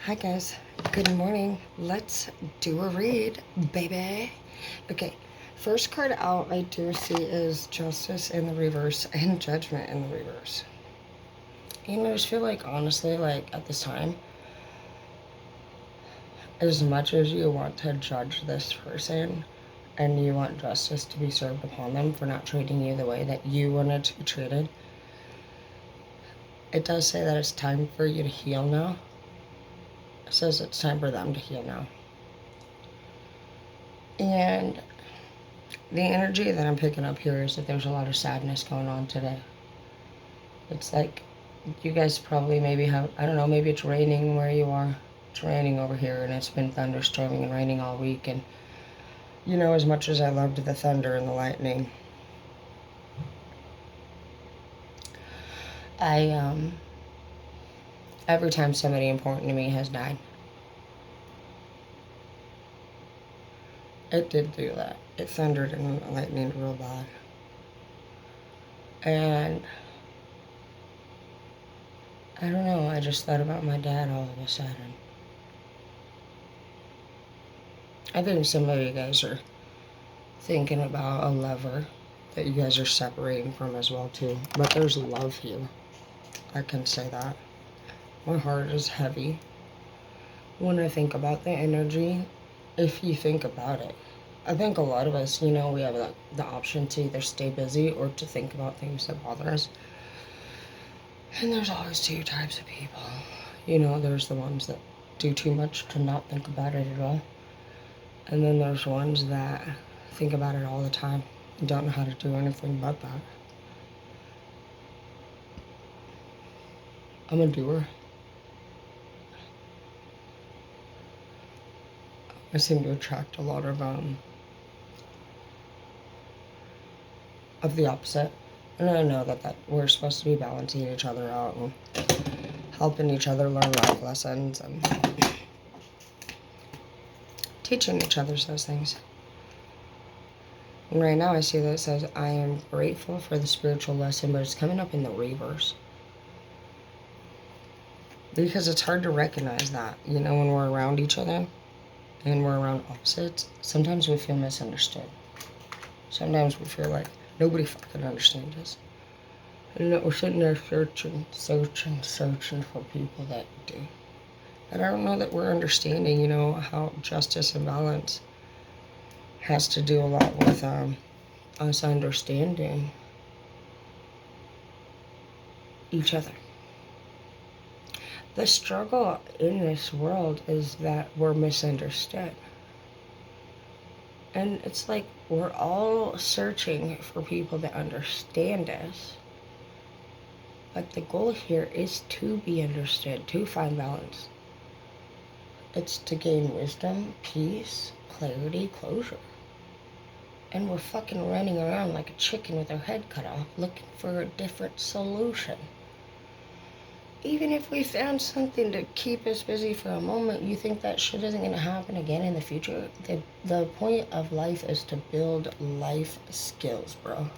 Hi guys, good morning. Let's do a read, baby. Okay, first card out I do see is Justice in the reverse and Judgment in the reverse. And I just feel like, honestly, like at this time, as much as you want to judge this person and you want justice to be served upon them for not treating you the way that you wanted to be treated, it does say that it's time for you to heal now. It says it's time for them to heal now. And the energy that I'm picking up here is that there's a lot of sadness going on today. It's like you guys probably maybe have, I don't know, maybe it's raining where you are. It's raining over here and it's been thunderstorming and raining all week. And, you know, as much as I loved the thunder and the lightning, every time somebody important to me has died, it did do that. It thundered and lightninged real bad. And I don't know, I just thought about my dad all of a sudden. I think some of you guys are thinking about a lover that you guys are separating from as well too. But there's love here. I can say that. My heart is heavy when I think about the energy. If you think about it, I think a lot of us, you know, we have the option to either stay busy or to think about things that bother us. And there's always two types of people. You know, there's the ones that do too much to not think about it at all. And then there's ones that think about it all the time and don't know how to do anything but that. I'm a doer. I seem to attract a lot of the opposite. And I know that we're supposed to be balancing each other out and helping each other learn life lessons and teaching each other those things. And right now I see that it says, I am grateful for the spiritual lesson, but it's coming up in the reverse. Because it's hard to recognize that, you know, when we're around each other and we're around opposites, sometimes we feel misunderstood. Sometimes we feel like nobody fucking understands us. And that we're sitting there searching for people that do. And I don't know that we're understanding, you know, how justice and balance has to do a lot with us understanding each other. The struggle in this world is that we're misunderstood. And it's like we're all searching for people that understand us. But the goal here is to be understood, to find balance. It's to gain wisdom, peace, clarity, closure. And we're fucking running around like a chicken with our head cut off, looking for a different solution. Even if we found something to keep us busy for a moment, you think that shit isn't going to happen again in the future? The point of life is to build life skills, bro.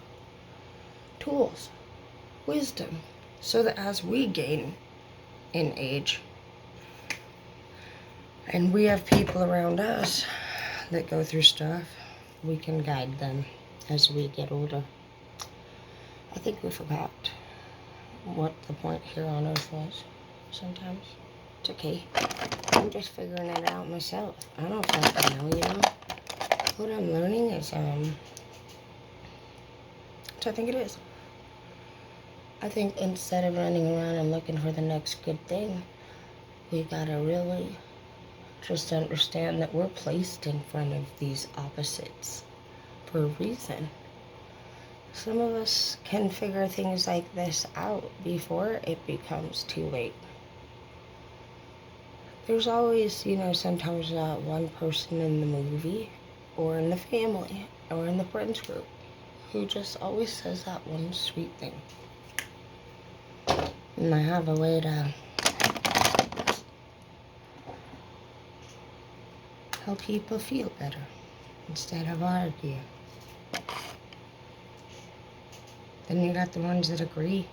Tools. Wisdom. So that as we gain in age, and we have people around us that go through stuff, we can guide them as we get older. I think we forgot what the point here on earth was sometimes. It's okay. I'm just figuring it out myself. I don't fucking know, you know? What I'm learning is, what I think it is. I think instead of running around and looking for the next good thing, we gotta really just understand that we're placed in front of these opposites for a reason. Some of us can figure things like this out before it becomes too late. There's always, you know, sometimes one person in the movie or in the family or in the friends group who just always says that one sweet thing. And I have a way to help people feel better instead of argue. Then you got the ones that agree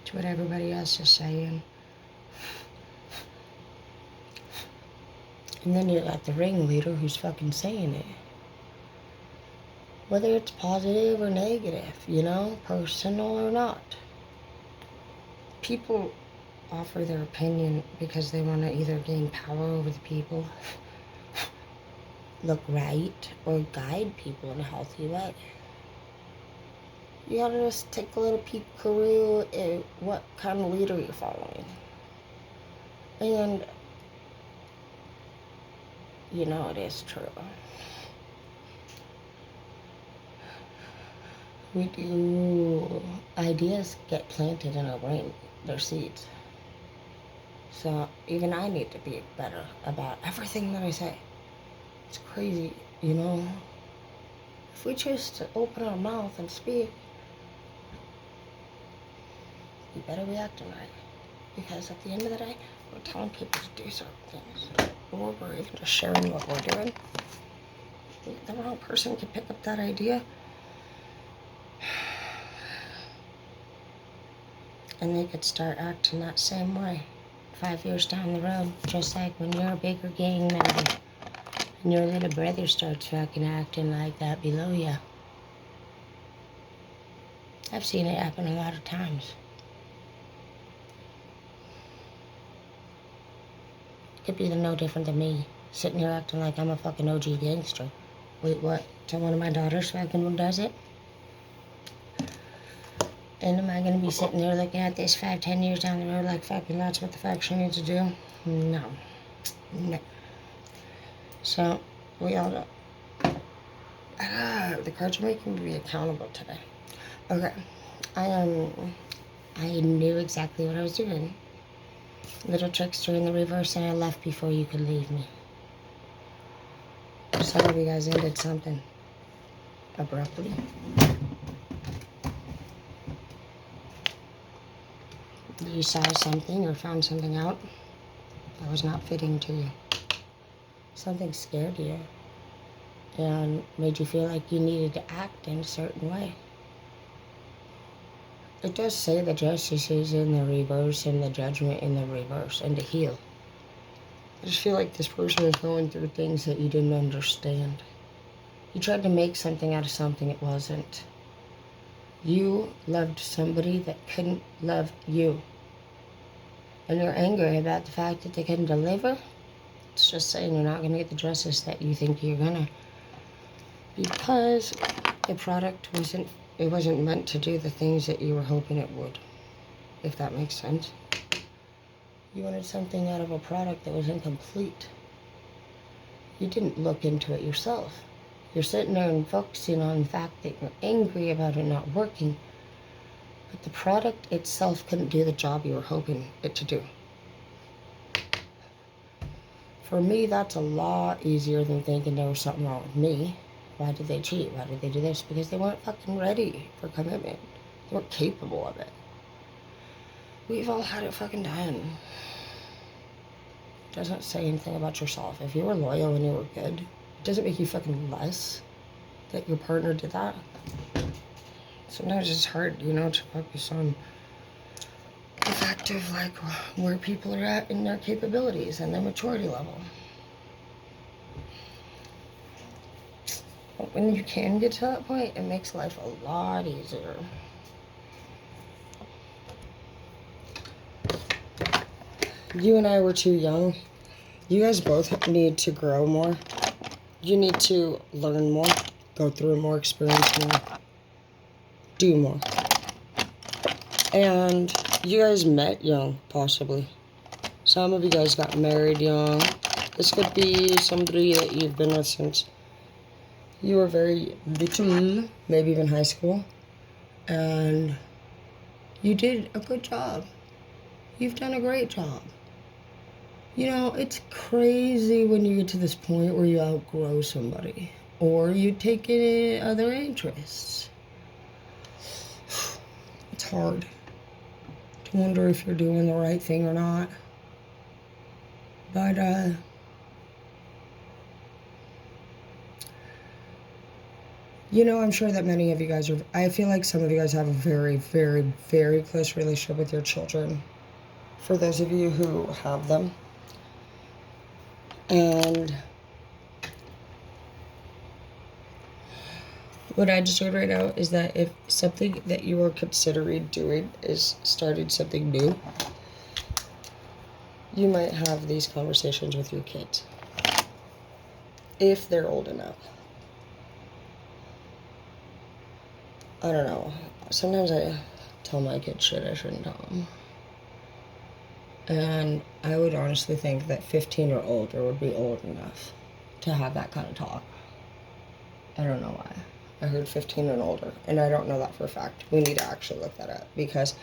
to what everybody else is saying. And then you got the ringleader who's fucking saying it. Whether it's positive or negative, you know, personal or not. People offer their opinion because they want to either gain power over the people, look right, or guide people in a healthy way. You gotta just take a little peek through at what kind of leader you're following. And, you know, it is true. We do, ideas get planted in our brain, they're seeds. So even I need to be better about everything that I say. It's crazy, you know? If we choose to open our mouth and speak, we better be acting right. Because at the end of the day, we're telling people to do certain things. Or we're even just sharing what we're doing. The wrong person could pick up that idea. And they could start acting that same way 5 years down the road. Just like when you're a bigger gang member and your little brother starts fucking acting like that below you. I've seen it happen a lot of times. Could be no different than me, sitting here acting like I'm a fucking OG gangster. Wait, what? Till one of my daughters fucking does it? And am I gonna be sitting there looking at this 5-10 years down the road like fucking that's what the fuck she needs to do? No. No. So, we all know. The cards are making me be accountable today. Okay. I knew exactly what I was doing. Little trickster in the reverse, and I left before you could leave me. Some of you guys ended something abruptly. You saw something or found something out that was not fitting to you. Something scared you and made you feel like you needed to act in a certain way. It does say the justice is in the reverse and the judgment in the reverse, and to heal. I just feel like this person is going through things that you didn't understand. You tried to make something out of something it wasn't. You loved somebody that couldn't love you. And you're angry about the fact that they couldn't deliver. It's just saying you're not going to get the justice that you think you're going to. Because the product wasn't meant to do the things that you were hoping it would. If that makes sense. You wanted something out of a product that was incomplete. You didn't look into it yourself. You're sitting there and focusing on the fact that you're angry about it not working. But the product itself couldn't do the job you were hoping it to do. For me, that's a lot easier than thinking there was something wrong with me. Why did they cheat? Why did they do this? Because they weren't fucking ready for commitment. They weren't capable of it. We've all had it fucking done. It doesn't say anything about yourself. If you were loyal and you were good, it doesn't make you fucking less that your partner did that. Sometimes it's hard, you know, to focus on the fact of like where people are at in their capabilities and their maturity level. But when you can get to that point, it makes life a lot easier. You and I were too young. You guys both need to grow more. You need to learn more, go through more, experience more, do more. And you guys met young, possibly. Some of you guys got married young. This could be somebody that you've been with since you were very little, maybe even high school. And you did a good job. You've done a great job. You know, it's crazy when you get to this point where you outgrow somebody or you take in other interests. It's hard to wonder if you're doing the right thing or not. But, you know, I'm sure that many of you guys I feel like some of you guys have a very, very, very close relationship with your children. for those of you who have them. And what I just heard right now is that if something that you are considering doing is starting something new, you might have these conversations with your kids. If they're old enough. I don't know. Sometimes I tell my kids shit I shouldn't tell them. And I would honestly think that 15 or older would be old enough to have that kind of talk. I don't know why. I heard 15 and older, and I don't know that for a fact. We need to actually look that up, because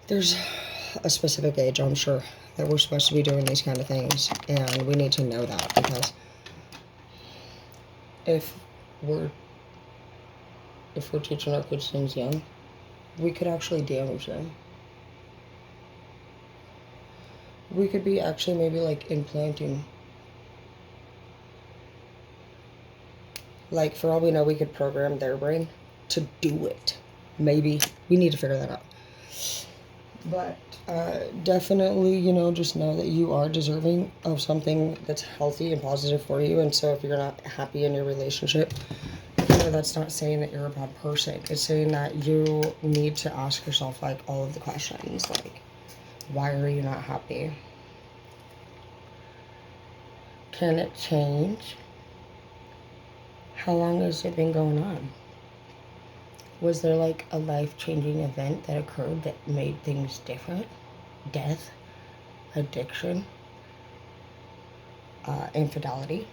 there's a specific age, I'm sure, that we're supposed to be doing these kind of things, and we need to know that, because if we're teaching our kids things young, we could actually damage them. We could be actually maybe like implanting. Like, for all we know, we could program their brain to do it. Maybe. We need to figure that out. But definitely, you know, just know that you are deserving of something that's healthy and positive for you. And so if you're not happy in your relationship, you know, that's not saying that you're a bad person. It's saying that you need to ask yourself, like, all of the questions. Like, why are you not happy? Can it change? How long has it been going on? Was there like a life-changing event that occurred that made things different? Death, addiction, infidelity,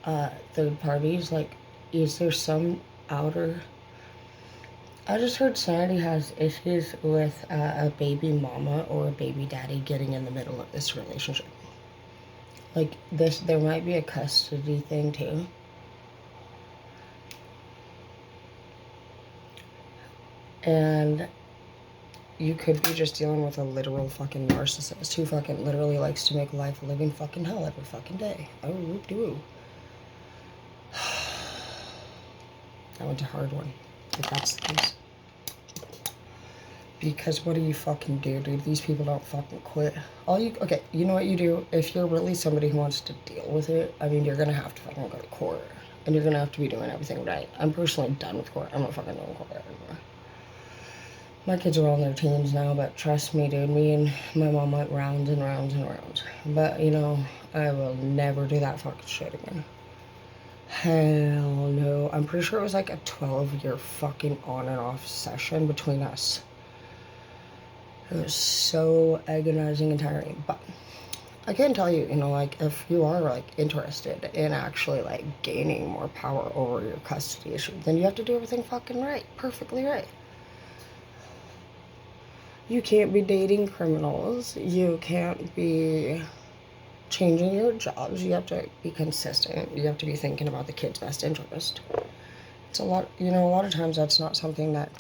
third parties. Like, is there some outer... I just heard Sanity has issues with a baby mama or a baby daddy getting in the middle of this relationship. Like, this, there might be a custody thing too. And you could be just dealing with a literal fucking narcissist who fucking literally likes to make life a living fucking hell every fucking day. Oh, do. I went to hard one. If that's the case. Because what do you fucking do, dude? These people don't fucking quit. Okay, you know what you do? If you're really somebody who wants to deal with it, I mean, you're gonna have to fucking go to court. And you're gonna have to be doing everything right. I'm personally done with court. I'm not fucking doing court anymore. My kids are all in their teens now, but trust me, dude, me and my mom went rounds and rounds and rounds. But, you know, I will never do that fucking shit again. Hell no. I'm pretty sure it was like a 12-year fucking on and off session between us. It was so agonizing and tiring. But I can tell you, you know, like, if you are, like, interested in actually, like, gaining more power over your custody issue, then you have to do everything fucking right. Perfectly right. You can't be dating criminals. You can't be changing your jobs. You have to be consistent. You have to be thinking about the kid's best interest. It's a lot, you know, a lot of times that's not something that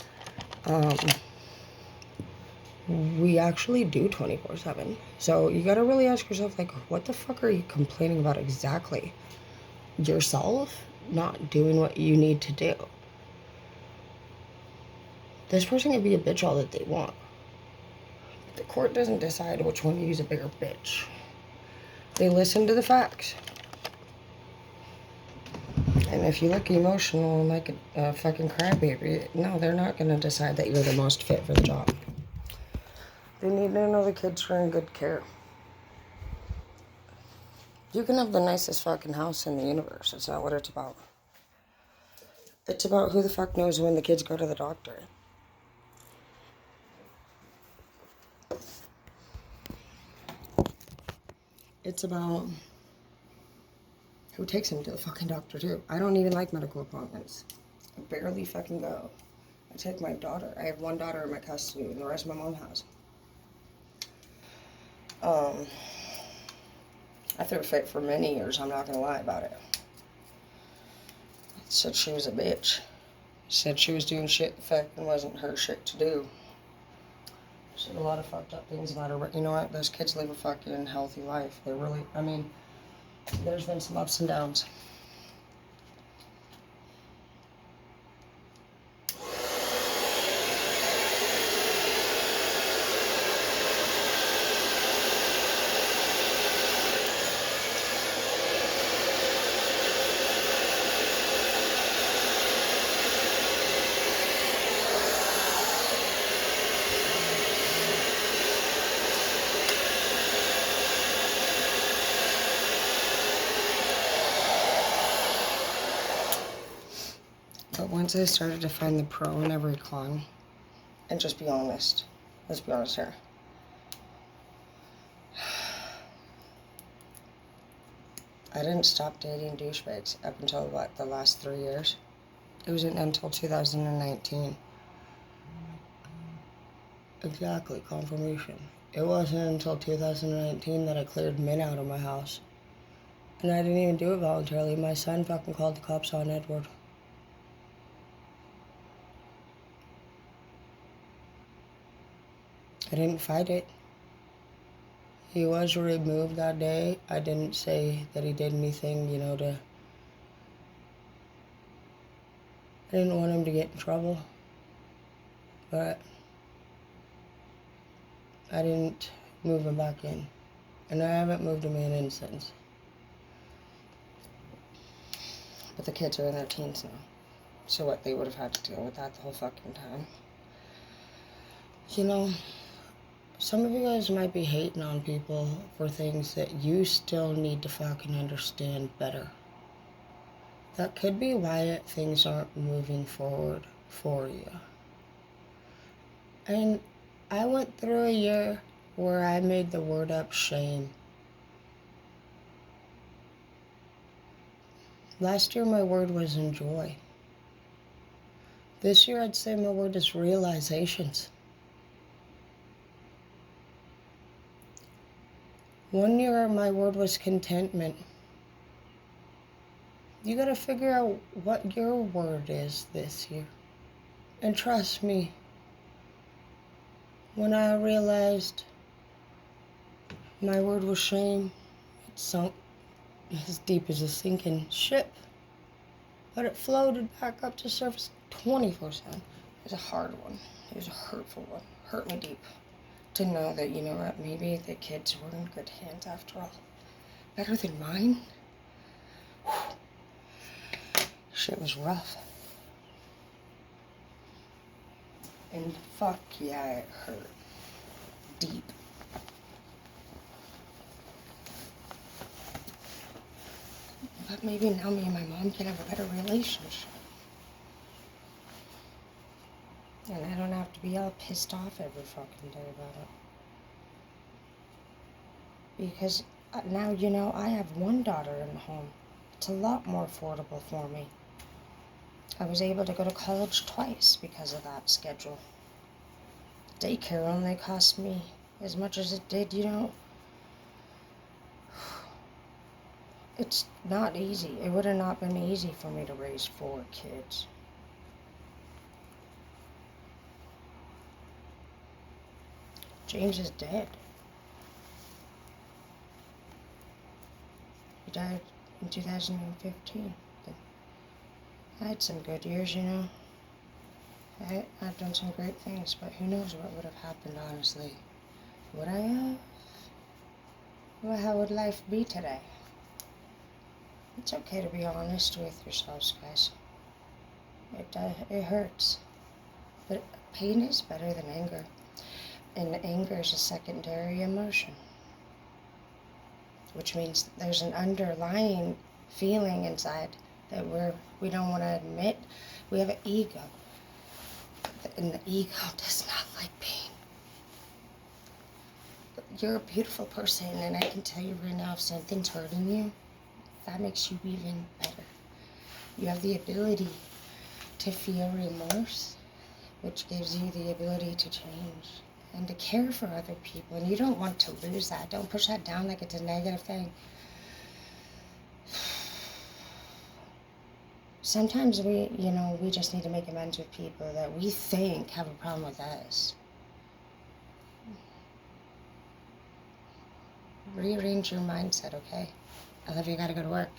we actually do 24/7. So you gotta really ask yourself, like, what the fuck are you complaining about exactly? Yourself not doing what you need to do. This person can be a bitch all that they want. The court doesn't decide which one to use a bigger bitch. They listen to the facts. And if you look emotional and like a fucking crybaby, no, they're not going to decide that you're the most fit for the job. They need to know the kids are in good care. You can have the nicest fucking house in the universe. It's not what it's about. It's about who the fuck knows when the kids go to the doctor. It's about who takes him to the fucking doctor, too. I don't even like medical appointments. I barely fucking go. I take my daughter. I have one daughter in my custody, and the rest my mom has. I threw a fit for many years, I'm not gonna lie about it. Said she was a bitch. Said she was doing shit that fucking wasn't her shit to do. Said a lot of fucked up things about her, but you know what? Those kids live a fucking healthy life. They really, I mean, there's been some ups and downs. once I started to find the pro in every clown, and just be honest, let's be honest here. I didn't stop dating douchebags up until, what, the last 3 years? It wasn't until 2019. Exactly, confirmation. It wasn't until 2019 that I cleared men out of my house. And I didn't even do it voluntarily. My son fucking called the cops on Edward. I didn't fight it. He was removed that day. I didn't say that he did anything, I didn't want him to get in trouble. But I didn't move him back in. And I haven't moved him in since. But the kids are in their teens now. So what, they would have had to deal with that the whole fucking time. Some of you guys might be hating on people for things that you still need to fucking understand better. That could be why things aren't moving forward for you. And I went through a year where I made the word up shame. Last year my word was enjoy. This year I'd say my word is realizations. One year my word was contentment. You gotta figure out what your word is this year. And trust me, when I realized my word was shame, it sunk as deep as a sinking ship. But it floated back up to surface 24/7. It was a hard one. It was a hurtful one. Hurt me deep. To know that, what, maybe the kids were in good hands after all. Better than mine. Whew. Shit was rough. And fuck yeah, it hurt. Deep. But maybe now me and my mom can have a better relationship. And I don't have to be all pissed off every fucking day about it. Because now, I have one daughter in the home. It's a lot more affordable for me. I was able to go to college twice because of that schedule. Daycare only cost me as much as it did, It's not easy. It would have not been easy for me to raise 4 kids. James is dead. He died in 2015. I had some good years, I've done some great things, but who knows what would have happened, honestly. Would I have? Well, how would life be today? It's okay to be honest with yourselves, guys. It hurts. But pain is better than anger. And anger is a secondary emotion. Which means there's an underlying feeling inside that we don't want to admit. We have an ego. And the ego does not like pain. But you're a beautiful person, and I can tell you right now, if something's hurting you, that makes you even better. You have the ability to feel remorse, which gives you the ability to change and to care for other people. And you don't want to lose that. Don't push that down like it's a negative thing. Sometimes we just need to make amends with people that we think have a problem with us. Rearrange your mindset, okay? I love you, gotta go to work.